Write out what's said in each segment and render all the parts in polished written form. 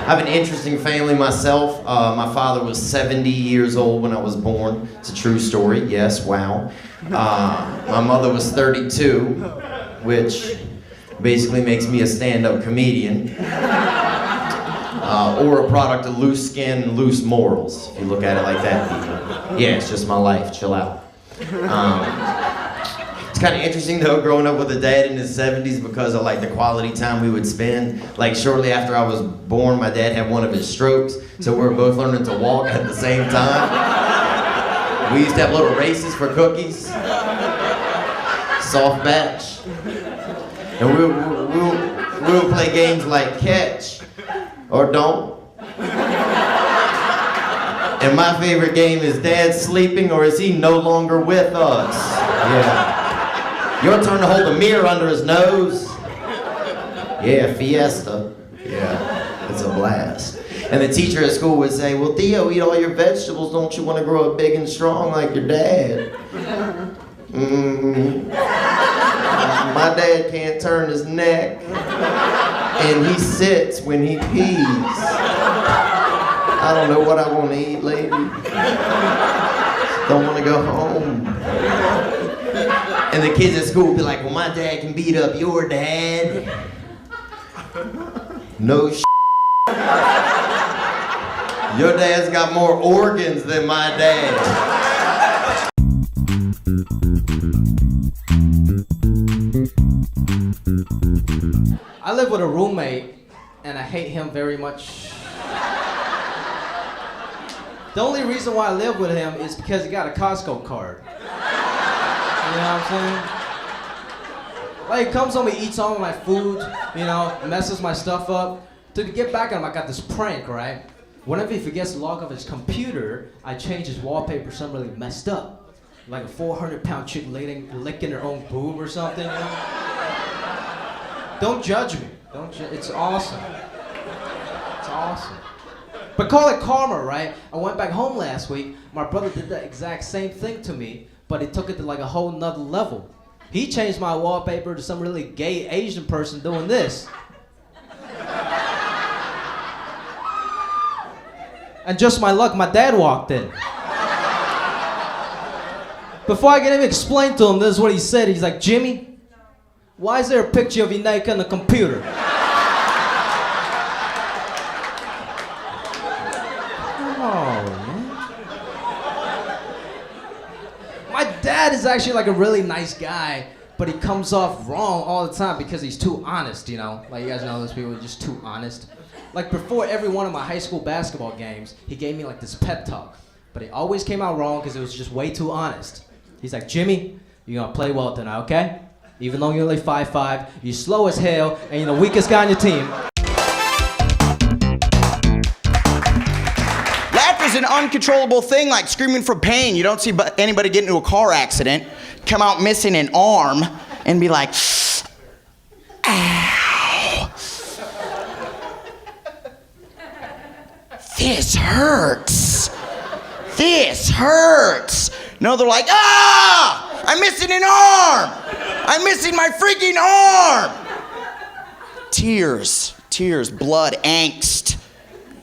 I have an interesting family myself. My father was 70 years old when I was born. It's a true story, yes, wow. My mother was 32, which basically makes me a stand-up comedian. Or a product of loose skin and loose morals, if you look at it like that. Yeah, it's just my life, chill out. It's kind of interesting though, growing up with a dad in his 70s because of like the quality time we would spend. Like shortly after I was born, my dad had one of his strokes, so we were both learning to walk at the same time. We used to have little races for cookies, soft batch, and we would play games like catch or don't. And my favorite game is Dad sleeping or is he no longer with us? Yeah. Your turn to hold a mirror under his nose. Yeah, fiesta. Yeah, it's a blast. And the teacher at school would say, well, Theo, eat all your vegetables. Don't you want to grow up big and strong like your dad? My dad can't turn his neck. And he sits when he pees. I don't know what I want to eat later. Don't want to go home. And the kids at school would be like, well, my dad can beat up your dad. No shit. Your dad's got more organs than my dad. I live with a roommate, and I hate him very much. The only reason why I live with him is because he got a Costco card. You know what I'm saying? Like, he comes home, he eats all of my food, you know, messes my stuff up. To get back at him, I got this prank, right? Whenever he forgets to log off his computer, I change his wallpaper, something really messed up. Like a 400-pound chick licking her own boob or something, you know? Don't judge me. It's awesome. It's awesome. But call it karma, right? I went back home last week. My brother did the exact same thing to me, but he took it to like a whole nother level. He changed my wallpaper to some really gay Asian person doing this. And just my luck, my dad walked in. Before I can even explain to him, this is what he said. He's like, Jimmy, why is there a picture of you naked on the computer? Oh, man. My dad is actually like a really nice guy, but he comes off wrong all the time because he's too honest, you know? Like, you guys know those people are just too honest. Like, before every one of my high school basketball games, he gave me like this pep talk, but he always came out wrong because it was just way too honest. He's like, Jimmy, you're gonna play well tonight, okay? Even though you're only 5'5", you're slow as hell, and you're the weakest guy on your team. Laughter's an uncontrollable thing, like screaming for pain. You don't see anybody get into a car accident, come out missing an arm, and be like, ow. This hurts. This hurts. No, they're like, ah! I'm missing an arm! I'm missing my freaking arm! Tears, blood, angst,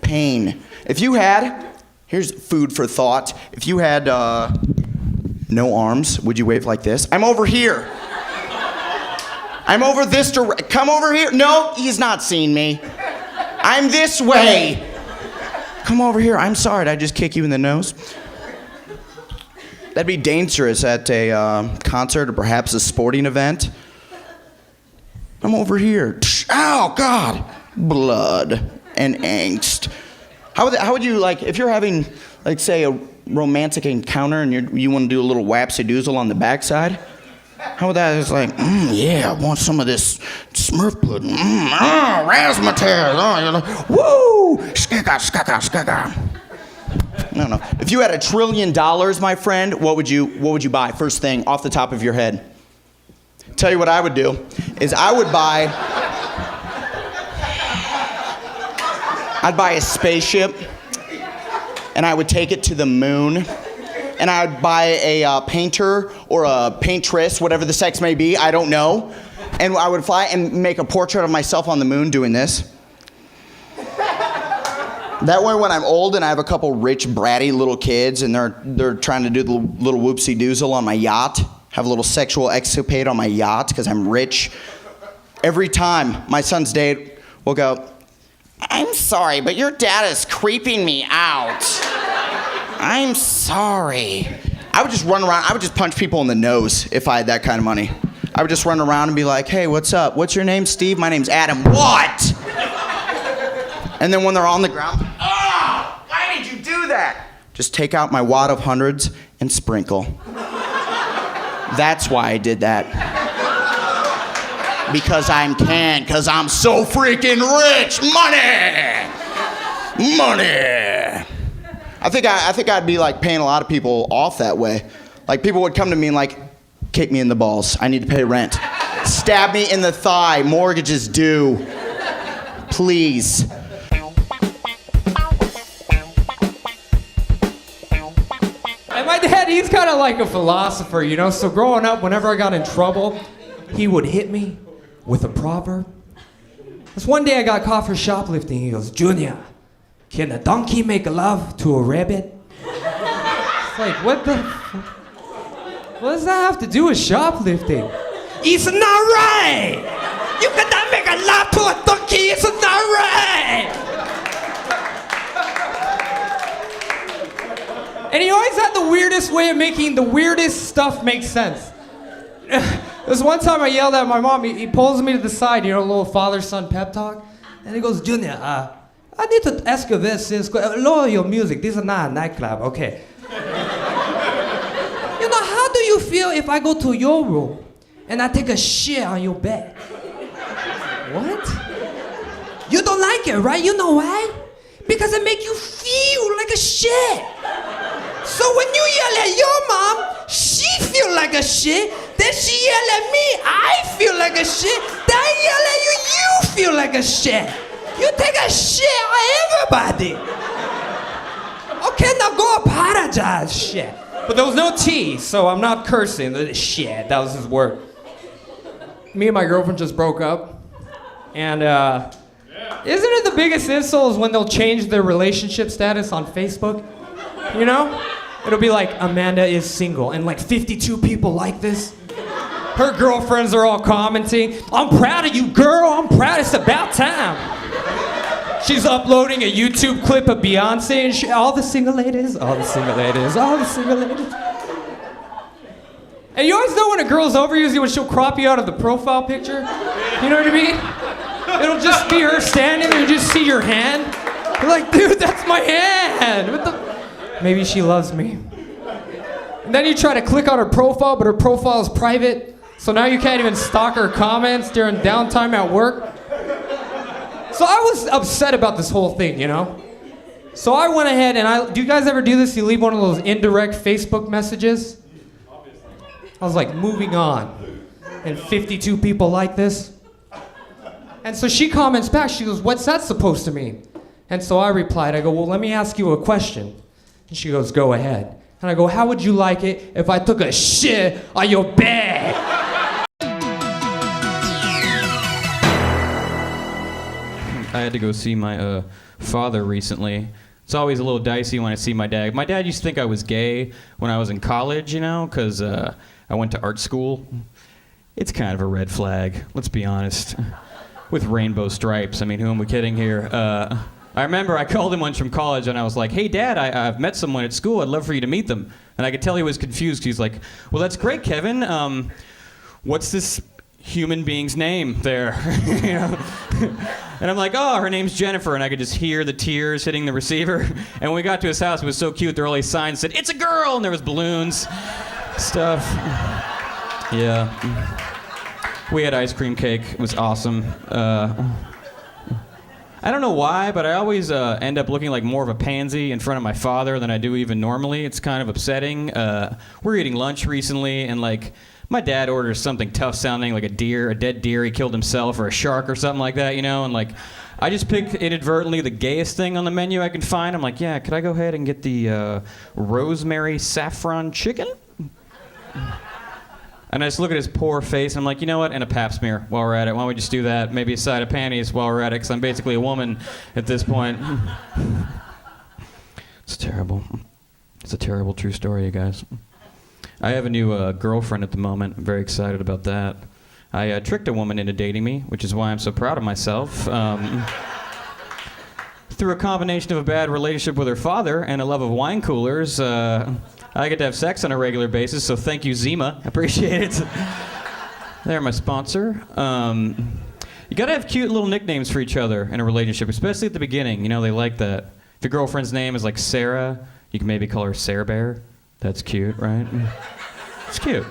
pain. If you had, here's food for thought. If you had no arms, would you wave like this? I'm over here. I'm over this direction. Come over here. No, he's not seeing me. I'm this way. Come over here. I'm sorry, did I just kick you in the nose? That'd be dangerous at a concert or perhaps a sporting event. I'm over here. Ow, God. Blood and angst. How would you, like, if you're having, like, say, a romantic encounter and you want to do a little wapsie-doozle on the backside? How would that? It's like, yeah, I want some of this Smurf pudding. Razzmatazz. Woo! Skaka. I don't know. If you had $1 trillion, my friend, what would you buy? First thing, off the top of your head. Tell you what I would do is I'd buy a spaceship, and I would take it to the moon, and I would buy a painter or a paintress, whatever the sex may be, I don't know, and I would fly and make a portrait of myself on the moon doing this. That way when I'm old and I have a couple rich, bratty little kids and they're trying to do the little whoopsie-doozle on my yacht, have a little sexual escapade on my yacht because I'm rich, every time my son's dad will go, I'm sorry, but your dad is creeping me out. I'm sorry. I would just run around, I would just punch people in the nose if I had that kind of money. I would just run around and be like, hey, what's up? What's your name, Steve? My name's Adam. What? And then when they're on the ground, oh, why did you do that? Just take out my wad of hundreds and sprinkle. That's why I did that. Because I can, because I'm so freaking rich. Money. I think I'd be like paying a lot of people off that way. Like people would come to me and like, kick me in the balls. I need to pay rent. Stab me in the thigh. Mortgage is due. Please. And my dad, he's kind of like a philosopher, you know? So growing up, whenever I got in trouble, he would hit me with a proverb. This one day I got caught for shoplifting. He goes, Junior, can a donkey make love to a rabbit? It's like, what does that have to do with shoplifting? It's not right! You cannot make a love to a donkey, it's not right! And he always had the weirdest way of making the weirdest stuff make sense. There's one time I yelled at my mom, he pulls me to the side, you know, a little father-son pep talk. And he goes, Junior, I need to ask you this, lower your music, this is not a nightclub, okay. You know, how do you feel if I go to your room and I take a shit on your bed? What? You don't like it, right? You know why? Because it makes you feel like a shit. So when you yell at your mom, she feel like a shit. Then she yell at me, I feel like a shit. Then I yell at you, you feel like a shit. You take a shit on everybody. Okay, now go apologize, shit. But there was no T, so I'm not cursing. Shit, that was his word. Me and my girlfriend just broke up. And isn't it the biggest insult is when they'll change their relationship status on Facebook? You know? It'll be like, Amanda is single, and like 52 people like this. Her girlfriends are all commenting, I'm proud of you, girl, I'm proud, it's about time. She's uploading a YouTube clip of Beyonce and all the single ladies. And you always know when a girl's over you when she'll crop you out of the profile picture. You know what I mean? It'll just be her standing there, you just see your hand. You're like, dude, that's my hand. What the? Maybe she loves me. And then you try to click on her profile, but her profile is private. So now you can't even stalk her comments during downtime at work. So I was upset about this whole thing, you know? So I went ahead and do you guys ever do this? You leave one of those indirect Facebook messages? I was like, moving on. And 52 people like this. And so she comments back, she goes, what's that supposed to mean? And so I replied, I go, well, let me ask you a question. And she goes, go ahead. And I go, how would you like it if I took a shit on your bed? I had to go see my father recently. It's always a little dicey when I see my dad. My dad used to think I was gay when I was in college, you know, because I went to art school. It's kind of a red flag, let's be honest. With rainbow stripes. I mean, who am we kidding here? I remember I called him once from college and I was like, hey, Dad, I've met someone at school. I'd love for you to meet them. And I could tell he was confused. He's like, well, that's great, Kevin. What's this human being's name there? You know? And I'm like, oh, her name's Jennifer. And I could just hear the tears hitting the receiver. And when we got to his house, it was so cute. There were all these signs that said, it's a girl. And there was balloons, stuff. Yeah. We had ice cream cake. It was awesome. I don't know why, but I always end up looking like more of a pansy in front of my father than I do even normally. It's kind of upsetting. We're eating lunch recently, and like my dad orders something tough sounding, like a dead deer he killed himself, or a shark or something like that, you know, and like I just picked inadvertently the gayest thing on the menu I can find. I'm like, yeah, could I go ahead and get the rosemary saffron chicken? And I just look at his poor face, and I'm like, you know what? And a pap smear while we're at it. Why don't we just do that? Maybe a side of panties while we're at it, because I'm basically a woman at this point. It's terrible. It's a terrible true story, you guys. I have a new girlfriend at the moment. I'm very excited about that. I tricked a woman into dating me, which is why I'm so proud of myself. Through a combination of a bad relationship with her father and a love of wine coolers, I get to have sex on a regular basis, so thank you, Zima. Appreciate it. They're my sponsor. You gotta have cute little nicknames for each other in a relationship, especially at the beginning. You know, they like that. If your girlfriend's name is like Sarah, you can maybe call her Sarah Bear. That's cute, right? It's cute.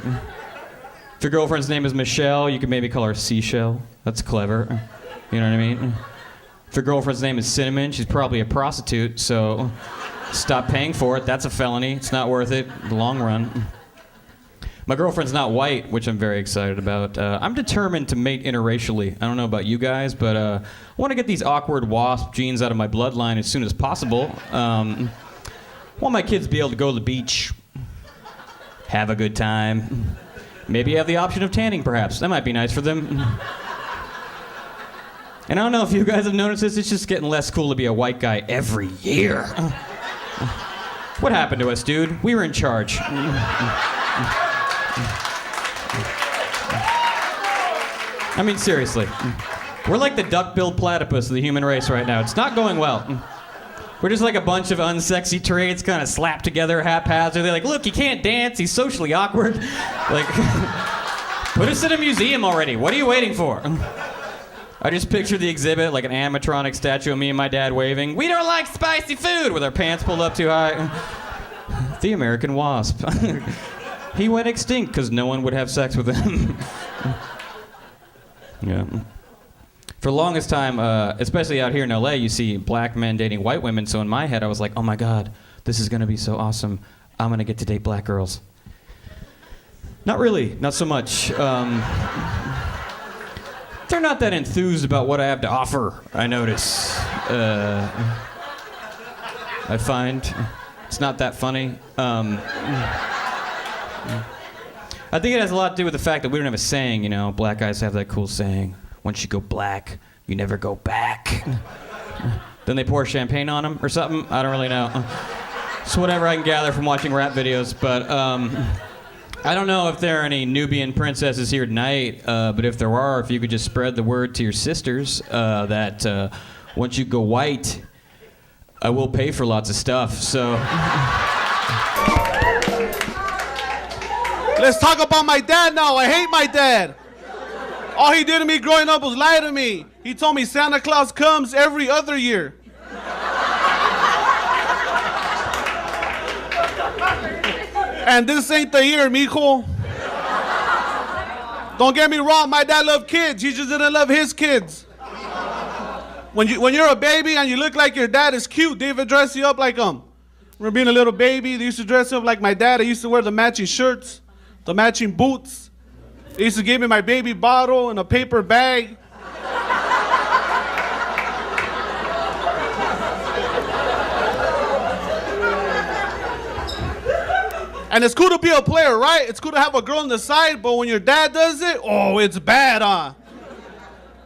If your girlfriend's name is Michelle, you can maybe call her Seashell. That's clever. You know what I mean? If your girlfriend's name is Cinnamon, she's probably a prostitute, so stop paying for it. That's a felony. It's not worth it in the long run. My girlfriend's not white, which I'm very excited about. I'm determined to mate interracially. I don't know about you guys, but I want to get these awkward wasp genes out of my bloodline as soon as possible. I want my kids to be able to go to the beach, have a good time. Maybe have the option of tanning, perhaps. That might be nice for them. And I don't know if you guys have noticed this, it's just getting less cool to be a white guy every year. What happened to us, dude? We were in charge. I mean, seriously. We're like the duck-billed platypus of the human race right now. It's not going well. We're just like a bunch of unsexy traits kind of slapped together haphazardly. Like, look, he can't dance. He's socially awkward. Like, put us in a museum already. What are you waiting for? I just picture the exhibit like an animatronic statue of me and my dad waving, "We don't like spicy food," with our pants pulled up too high. The American wasp. He went extinct because no one would have sex with him. Yeah. For the longest time, especially out here in LA, you see black men dating white women, so in my head I was like, oh my God, this is gonna be so awesome. I'm gonna get to date black girls. Not really, not so much. They're not that enthused about what I have to offer, I notice. I find it's not that funny. I think it has a lot to do with the fact that we don't have a saying, you know. Black guys have that cool saying, once you go black, you never go back. Then they pour champagne on them or something. I don't really know. It's whatever I can gather from watching rap videos, but I don't know if there are any Nubian princesses here tonight, but if there are, if you could just spread the word to your sisters that once you go white, I will pay for lots of stuff, so. Let's talk about my dad now. I hate my dad. All he did to me growing up was lie to me. He told me Santa Claus comes every other year. And this ain't the year, mijo. Don't get me wrong, my dad loved kids. He just didn't love his kids. When you're a baby and you look like your dad is cute, they even dress you up like him. Remember being a little baby, they used to dress up like my dad. I used to wear the matching shirts, the matching boots. They used to give me my baby bottle in a paper bag. And it's cool to be a player, right? It's cool to have a girl on the side, but when your dad does it, oh, it's bad, huh?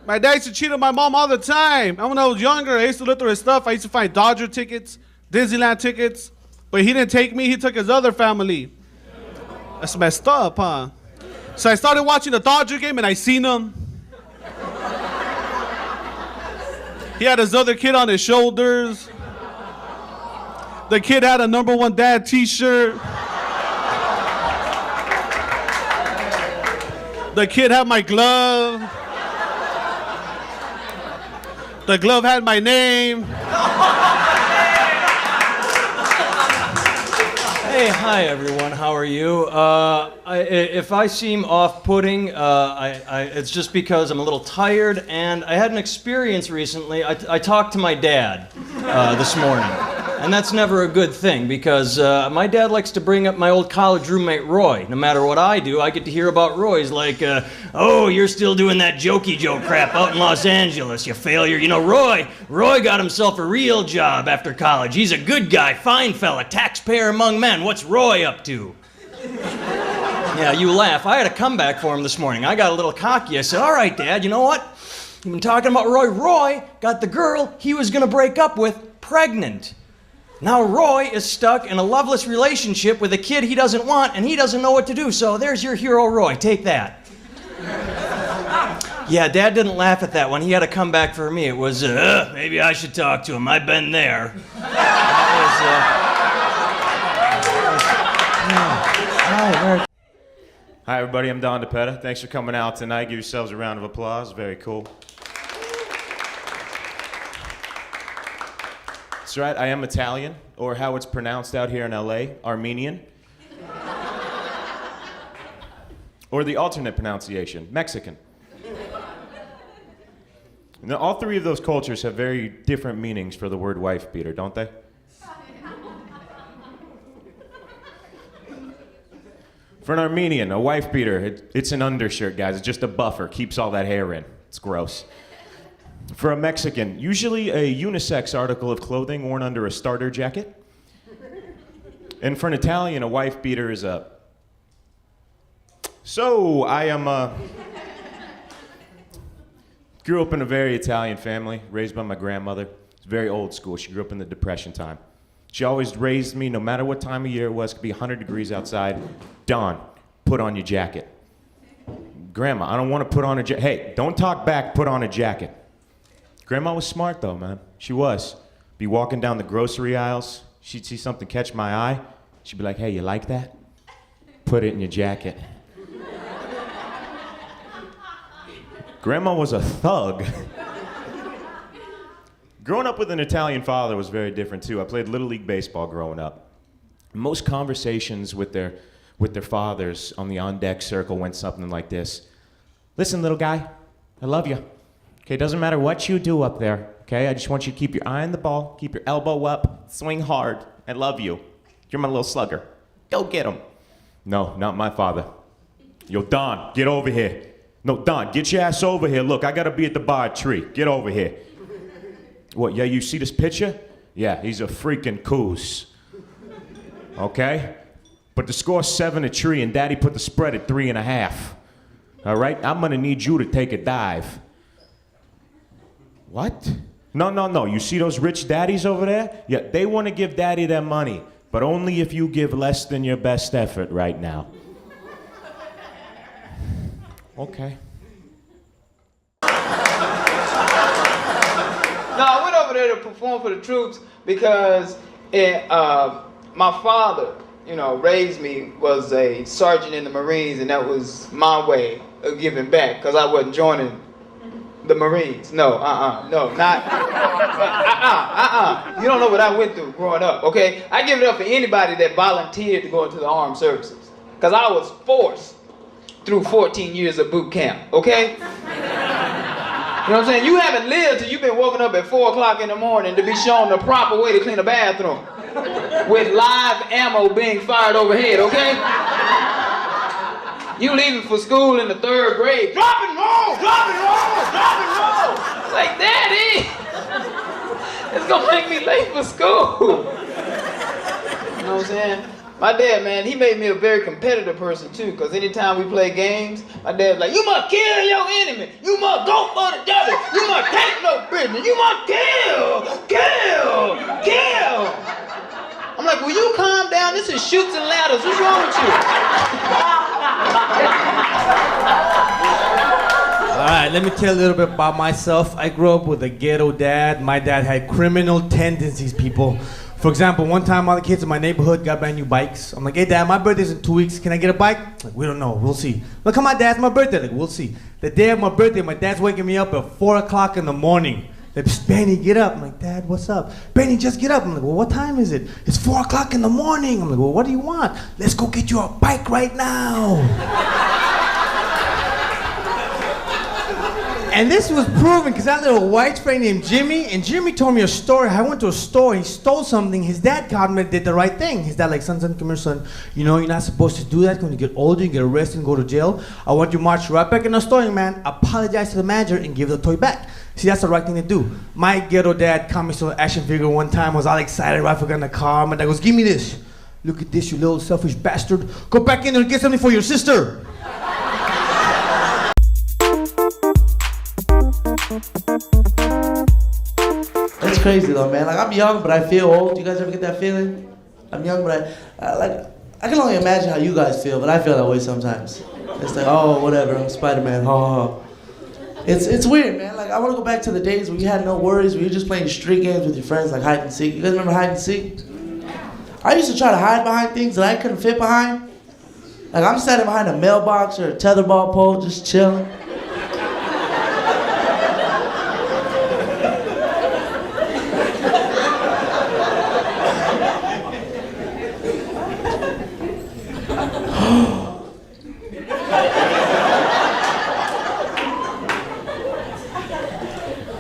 My dad used to cheat on my mom all the time. And when I was younger, I used to look through his stuff. I used to find Dodger tickets, Disneyland tickets, but he didn't take me, he took his other family. That's messed up, huh? So I started watching the Dodger game and I seen him. He had his other kid on his shoulders. The kid had a #1 dad t-shirt. The kid had my glove. The glove had my name. Hey, hi everyone. How are you? If I seem off-putting, it's just because I'm a little tired, and I had an experience recently. I talked to my dad this morning, and that's never a good thing because my dad likes to bring up my old college roommate Roy. No matter what I do, I get to hear about Roy's like, "Oh, you're still doing that jokey joke crap out in Los Angeles, you failure. You know, Roy got himself a real job after college. He's a good guy, fine fella, taxpayer among men. What's Roy up to?" Yeah, you laugh. I had a comeback for him this morning. I got a little cocky. I said, all right, Dad, you know what? You've been talking about Roy. Roy got the girl he was going to break up with pregnant. Now Roy is stuck in a loveless relationship with a kid he doesn't want, and he doesn't know what to do. So there's your hero, Roy. Take that. Yeah, Dad didn't laugh at that one. He had a comeback for me. It was, maybe I should talk to him. I've been there. Hi, everybody. I'm DiPetta. Thanks for coming out tonight. Give yourselves a round of applause. Very cool. That's right. I am Italian, or how it's pronounced out here in LA, Armenian. Or the alternate pronunciation, Mexican. Now, all three of those cultures have very different meanings for the word wife beater, don't they? For an Armenian, a wife beater, it's an undershirt, guys. It's just a buffer, keeps all that hair in. It's gross. For a Mexican, usually a unisex article of clothing worn under a starter jacket. And for an Italian, a wife beater is a... So, I am, grew up in a very Italian family, raised by my grandmother. It's very old school. She grew up in the Depression time. She always raised me, no matter what time of year it was, it could be 100 degrees outside. Don, put on your jacket. Grandma, I don't want to put on a jacket. Hey, don't talk back, put on a jacket. Grandma was smart though, man. She was. Be walking down the grocery aisles. She'd see something catch my eye. She'd be like, hey, you like that? Put it in your jacket. Grandma was a thug. Growing up with an Italian father was very different too. I played Little League Baseball growing up. Most conversations with their fathers on the on-deck circle went something like this. Listen, little guy, I love you. Okay, doesn't matter what you do up there, okay? I just want you to keep your eye on the ball, keep your elbow up, swing hard. I love you. You're my little slugger. Go get him. No, not my father. Yo, Don, get over here. No, Don, get your ass over here. Look, I gotta be at the bar tree. Get over here. What, yeah, you see this picture? Yeah, he's a freaking coos. Okay? But the score's 7-3 and Daddy put the spread at 3.5. All right? I'm gonna need you to take a dive. What? No. You see those rich daddies over there? Yeah, they want to give Daddy their money, but only if you give less than your best effort right now. Okay. No, I went over there to perform for the troops because my father, raised me, was a sergeant in the Marines, and that was my way of giving back because I wasn't joining the Marines. No, not. You don't know what I went through growing up, okay? I give it up for anybody that volunteered to go into the armed services because I was forced through 14 years of boot camp, okay? You know what I'm saying? You haven't lived till you've been woken up at 4 o'clock in the morning to be shown the proper way to clean a bathroom with live ammo being fired overhead, okay? You leaving for school in the 3rd grade, drop and roll! Like, Daddy, it's gonna make me late for school. You know what I'm saying? My dad, man, he made me a very competitive person too, because anytime we play games, my dad's like, you must kill your enemy. You must go for the devil. You must take no business. You must kill. I'm like, will you calm down? This is Chutes and Ladders. What's wrong with you? All right, let me tell you a little bit about myself. I grew up with a ghetto dad. My dad had criminal tendencies, people. For example, one time all the kids in my neighborhood got brand new bikes. I'm like, hey, Dad, my birthday's in 2 weeks. Can I get a bike? Like, we don't know. We'll see. Look, come on, Dad, it's my birthday. Like, we'll see. The day of my birthday, my dad's waking me up at 4 o'clock in the morning. Like, Beny, get up. I'm like, Dad, what's up? Beny, just get up. I'm like, well, what time is it? It's 4 o'clock in the morning. I'm like, well, what do you want? Let's go get you a bike right now. And this was proven because that little white friend named Jimmy, and Jimmy told me a story. I went to a store, he stole something. His dad caught him and did the right thing. His dad like, son, come here, son. You know, you're not supposed to do that. When you get older, you get arrested and go to jail. I want you to march right back in the store, man. Apologize to the manager and give the toy back. See, that's the right thing to do. My ghetto dad caught me to an action figure one time. I was all excited, right? I got in the car. My dad goes, give me this. Look at this, you little selfish bastard. Go back in there and get something for your sister. That's crazy though, man. Like, I'm young, but I feel old. You guys ever get that feeling? I'm young, but I can only imagine how you guys feel, but I feel that way sometimes. It's like, oh, whatever, I'm Spider-Man, oh. It's weird, man. Like, I want to go back to the days where you had no worries, where you were just playing street games with your friends, like hide and seek. You guys remember hide and seek? I used to try to hide behind things that I couldn't fit behind. Like, I'm standing behind a mailbox or a tetherball pole, just chilling.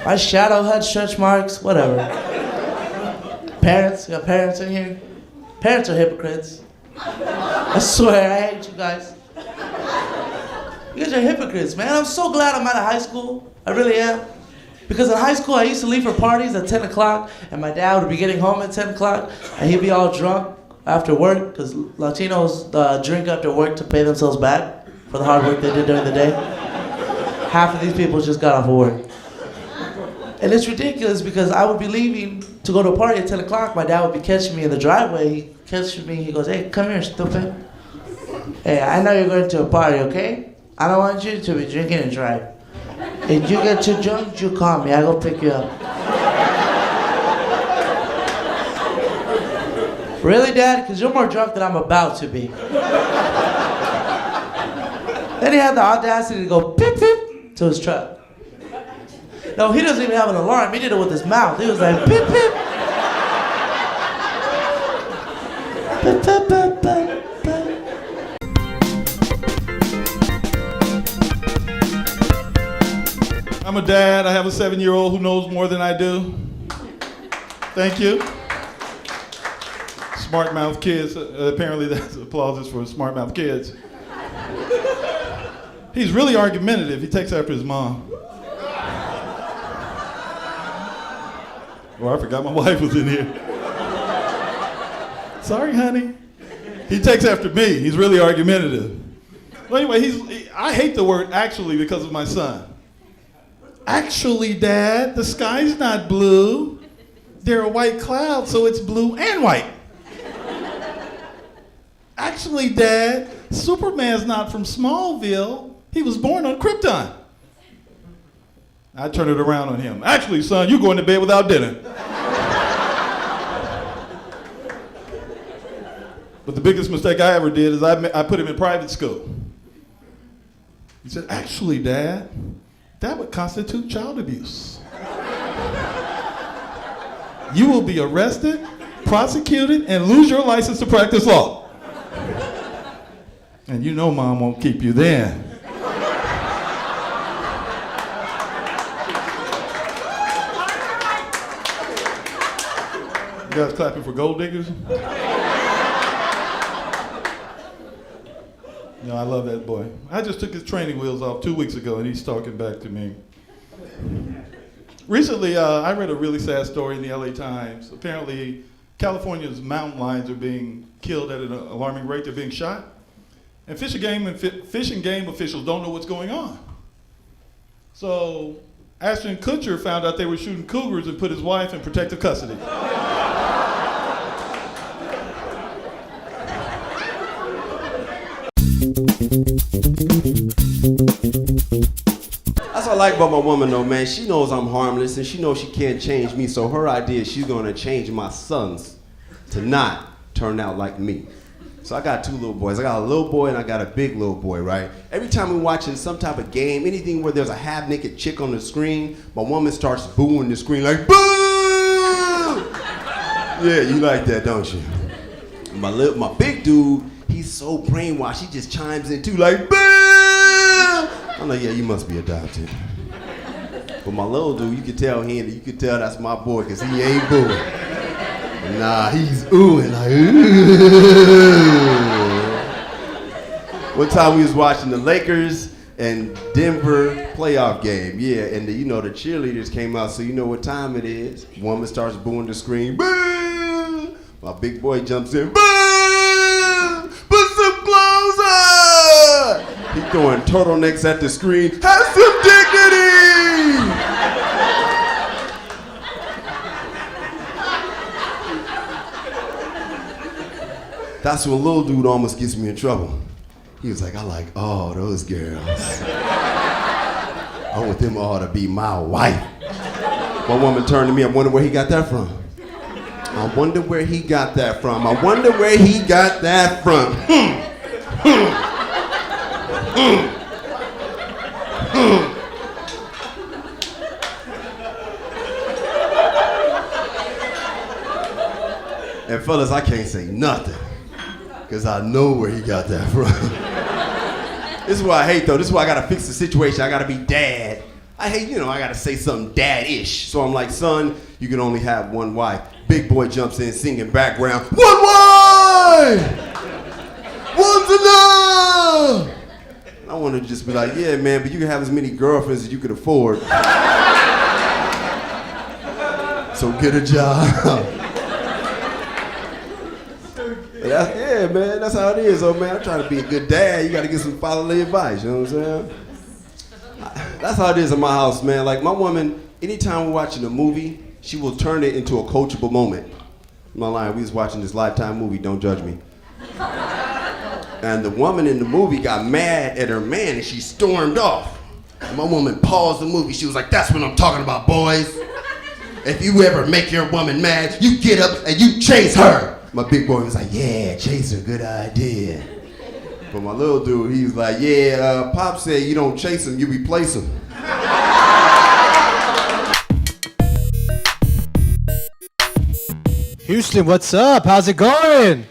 My shadow had stretch marks, whatever. Parents, you got parents in here? Parents are hypocrites. I swear, I hate you guys. You guys are hypocrites, man. I'm so glad I'm out of high school. I really am. Because in high school, I used to leave for parties at 10 o'clock, and my dad would be getting home at 10 o'clock, and he'd be all drunk after work, because Latinos drink after work to pay themselves back for the hard work they did during the day. Half of these people just got off of work. And it's ridiculous because I would be leaving to go to a party at 10 o'clock. My dad would be catching me in the driveway. He catches me, he goes, hey, come here, stupid. Hey, I know you're going to a party, okay? I don't want you to be drinking and drive. If you get too drunk, you call me, I go pick you up. Really, Dad? Because you're more drunk than I'm about to be. Then he had the audacity to go pip pip to his truck. No, he doesn't even have an alarm. He did it with his mouth. He was like, pip, pip. Pip, pip, pip, pip, pip. I'm a dad. I have a 7-year-old who knows more than I do. Thank you. Smart mouth kids. Apparently that's applause for smart mouth kids. He's really argumentative. He takes after his mom. Oh, I forgot my wife was in here. Sorry, honey. He takes after me. He's really argumentative. Well, anyway, I hate the word actually because of my son. Actually, Dad, the sky's not blue. There are white clouds, so it's blue and white. Actually, Dad, Superman's not from Smallville. He was born on Krypton. I turn it around on him. Actually, son, you're going to bed without dinner. But the biggest mistake I ever did is I put him in private school. He said, actually, Dad, that would constitute child abuse. You will be arrested, prosecuted, and lose your license to practice law. And you know Mom won't keep you then. You guys clapping for gold diggers? No, I love that boy. I just took his training wheels off 2 weeks ago and he's talking back to me. Recently, I read a really sad story in the LA Times. Apparently, California's mountain lions are being killed at an alarming rate. They're being shot. And fish and game officials don't know what's going on. So Ashton Kutcher found out they were shooting cougars and put his wife in protective custody. That's what I like about my woman though, man. She knows I'm harmless and she knows she can't change me, so her idea is she's gonna change my sons to not turn out like me. So I got 2 little boys. I got a little boy and I got a big little boy, right? Every time we're watching some type of game, anything where there's a half-naked chick on the screen, my woman starts booing the screen like, boo! Yeah, you like that, don't you? My big dude, he's so brainwashed, he just chimes in too like, boo! I'm like, yeah, you must be adopted. But my little dude, you could tell that's my boy, cause he ain't booing. Nah, he's oohing like, ooh. One time we was watching the Lakers and Denver playoff game, yeah, and the cheerleaders came out, so you know what time it is. Woman starts booing the screen, boo! My big boy jumps in, boo! He throwing turtlenecks at the screen. Have some dignity! That's when little dude almost gets me in trouble. He was like, I like all those girls. I want them all to be my wife. My woman turned to me, I wonder where he got that from. I wonder where he got that from. I wonder where he got that from. And fellas, I can't say nothing, because I know where he got that from. This is what I hate, though. This is why I gotta fix the situation. I gotta be dad. I hate, I gotta say something dad-ish. So I'm like, son, you can only have one wife. Big boy jumps in singing background, one wife! One's enough! I want to just be like, yeah, man, but you can have as many girlfriends as you could afford. So get a job. Yeah, man, that's how it is, though, man. I'm trying to be a good dad. You got to get some fatherly advice, you know what I'm saying? That's how it is in my house, man. Like, my woman, anytime we're watching a movie, she will turn it into a coachable moment. I'm not lying, we was watching this Lifetime movie, Don't Judge Me. And the woman in the movie got mad at her man and she stormed off. And my woman paused the movie. She was like, that's what I'm talking about, boys. If you ever make your woman mad, you get up and you chase her. My big boy was like, yeah, chase her, good idea. But my little dude, he was like, yeah, Pop said you don't chase him, you replace him. Houston, what's up? How's it going?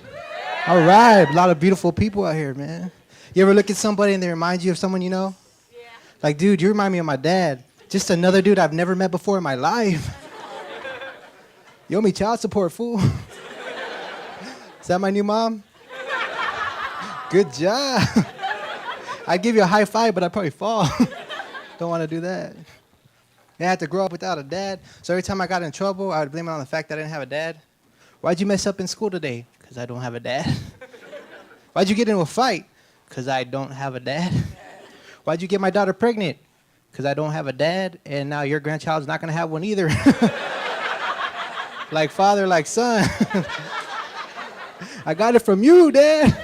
All right, a lot of beautiful people out here, man. You ever look at somebody and they remind you of someone you know? Yeah. Like, dude, you remind me of my dad. Just another dude I've never met before in my life. You owe me child support, fool. Is that my new mom? Good job. I'd give you a high five, but I'd probably fall. Don't want to do that. I had to grow up without a dad, so every time I got in trouble, I would blame it on the fact that I didn't have a dad. Why'd you mess up in school today? Because I don't have a dad. Why'd you get into a fight? Because I don't have a dad. Why'd you get my daughter pregnant? Because I don't have a dad, and now your grandchild's not going to have one either. Like father, like son. I got it from you, Dad.